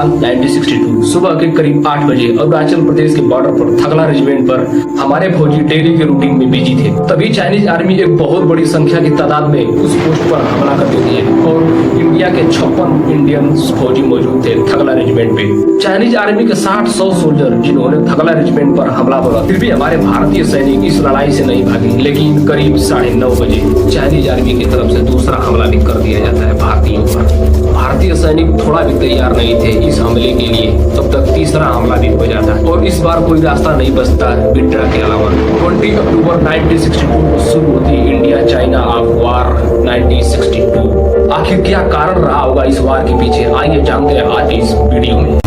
साल 1962 सुबह के करीब 8 बजे अरुणाचल प्रदेश के बॉर्डर पर थगला रेजिमेंट पर हमारे फौजी डेली के रूटीन में बिजी थे। तभी चाइनीज आर्मी एक बहुत बड़ी संख्या की तादाद में उस पोस्ट पर हमला कर देती है और इंडिया के 56 इंडियन फौजी मौजूद थे थगला रेजिमेंट पे। चाइनीज आर्मी के 60-100 सोल्जर जिन्होंने थगला रेजिमेंट पर हमला बोला, फिर भी हमारे भारतीय सैनिक इस लड़ाई से नहीं भागे। लेकिन करीब 9:30 बजे चाइनीज आर्मी की तरफ से दूसरा हमला भी कर दिया जाता है भारतीयों पर। भारतीय सैनिक थोड़ा भी तैयार नहीं थे इस हमले के लिए, तब तक तीसरा हमला भी हो जाता है और इस बार कोई रास्ता नहीं बचता विड्रा के अलावा। 20 अक्टूबर 1962 को शुरू होती इंडिया चाइना ऑफ वार 1962। आखिर क्या कारण रहा होगा इस वार के पीछे, आइए जानते हैं आज इस वीडियो में।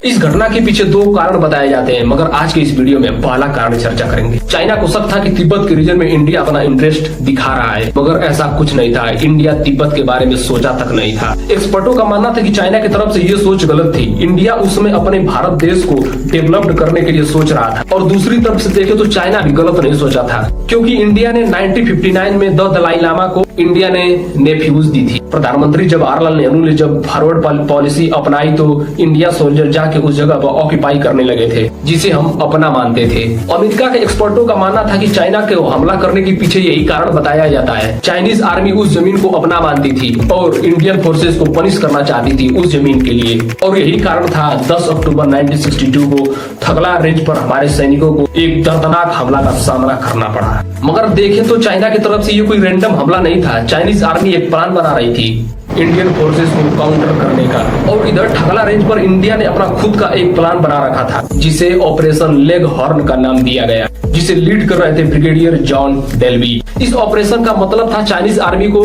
इस घटना के पीछे 2 कारण बताए जाते हैं, मगर आज के इस वीडियो में पहला कारण चर्चा करेंगे। चाइना को शक था कि तिब्बत के रीजन में इंडिया अपना इंटरेस्ट दिखा रहा है, मगर ऐसा कुछ नहीं था। इंडिया तिब्बत के बारे में सोचा तक नहीं था। एक्सपर्टों का मानना था कि चाइना की तरफ से ये सोच गलत थी। इंडिया उसमें अपने भारत देश को डेवलप्ड करने के लिए सोच रहा था। और दूसरी तरफ से देखे तो चाइना भी गलत नहीं सोचा था, क्योंकि इंडिया ने 1959 में द दलाई लामा को इंडिया ने नेफ्यूज दी थी। प्रधानमंत्री जवाहरलाल नेहरू ने जब फॉरवर्ड पॉलिसी अपनाई तो इंडिया सोल्जर जाके उस जगह पर ऑक्यूपाई करने लगे थे, जिसे हम अपना मानते थे। अमेरिका के एक्सपर्टों का मानना था कि चाइना के हमला करने के पीछे यही कारण बताया जाता है। चाइनीज आर्मी उस जमीन को अपना मानती थी और इंडियन फोर्सेस को पनिश करना चाहती थी उस जमीन के लिए, और यही कारण था 10 अक्टूबर 1962 को थगला रेंज पर हमारे सैनिकों को एक दर्दनाक हमला का सामना करना पड़ा। मगर देखें तो चाइना की तरफ से ये कोई रैंडम हमला नहीं था। चाइनीज आर्मी एक प्लान बना रही थी इंडियन फोर्सेस को काउंटर करने का, और इधर थगला रेंज पर इंडिया ने अपना खुद का एक प्लान बना रखा था, जिसे ऑपरेशन लेग हॉर्न का नाम दिया गया, जिसे लीड कर रहे थे ब्रिगेडियर जॉन डेल्बी। इस ऑपरेशन का मतलब था चाइनीज आर्मी को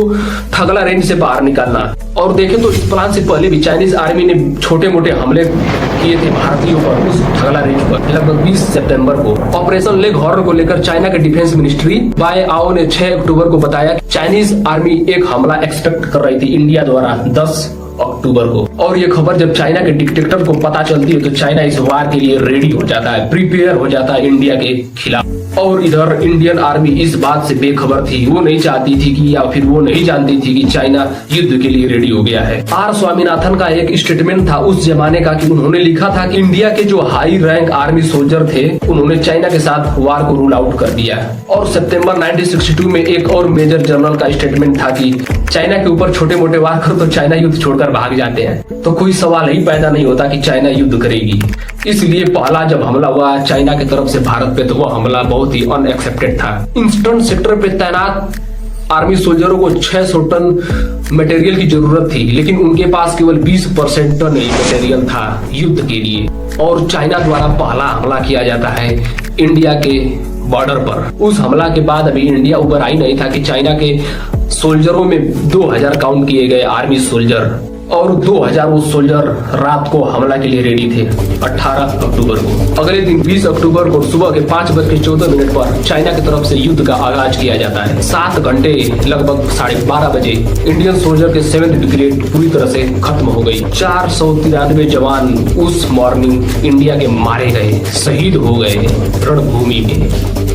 थगला रेंज से बाहर निकालना। और देखें तो इस प्लान से पहले भी चाइनीज आर्मी ने छोटे मोटे हमले किए थे भारतीयों पर उस थगला रेंज पर लगभग 20 सितंबर को। ऑपरेशन लेग हॉर्न को लेकर चाइना के डिफेंस मिनिस्ट्री बाय आओ ने 6 अक्टूबर को बताया कि चाइनीज आर्मी एक हमला एक्सपेक्ट कर रही थी इंडिया द्वारा 10 अक्टूबर को। और ये खबर जब चाइना के डिक्टेटर को पता चलती है तो चाइना इस वार के लिए रेडी हो जाता है, प्रिपेयर हो जाता है इंडिया के खिलाफ। और इधर इंडियन आर्मी इस बात से बेखबर थी, वो नहीं चाहती थी कि या फिर वो नहीं जानती थी कि चाइना युद्ध के लिए रेडी हो गया है। आर स्वामीनाथन का एक स्टेटमेंट था उस जमाने का कि उन्होंने लिखा था कि इंडिया के जो हाई रैंक आर्मी सोल्जर थे उन्होंने चाइना के साथ वार को रूल आउट कर दिया। और सितंबर 1962 में एक और मेजर जनरल का स्टेटमेंट था कि चाइना के ऊपर छोटे मोटे वार करो तो चाइना युद्ध छोड़कर भाग जाते हैं, तो कोई सवाल ही पैदा नहीं होता कि चाइना युद्ध करेगी। इसलिए पहला जब हमला हुआ चाइना की तरफ से भारत पे, तो वो हमला बहुत ही अनएक्सेप्टेड था। ईस्टर्न सेक्टर पे तैनात आर्मी सोल्जरों को 600 टन मटेरियल की जरूरत थी, लेकिन उनके पास केवल 20% टन ही मटेरियल था युद्ध के लिए। और चाइना द्वारा पहला हमला किया जाता है इंडिया के बॉर्डर पर। उस हमला के बाद अभी इंडिया ऊपर आई नहीं था कि चाइना के सोल्जरों में 2000 काउंट किए गए आर्मी सोल्जर, और 2000 वो सोल्जर रात को हमला के लिए रेडी थे 18 अक्टूबर को। अगले दिन 20 अक्टूबर को सुबह के 5:14 पर चाइना की तरफ से युद्ध का आगाज किया जाता है। 7 घंटे लगभग 12:30 बजे इंडियन सोल्जर के 7th ब्रिगेड पूरी तरह से खत्म हो गई। 493 जवान उस मॉर्निंग इंडिया के मारे गए, शहीद हो गए रणभूमि में।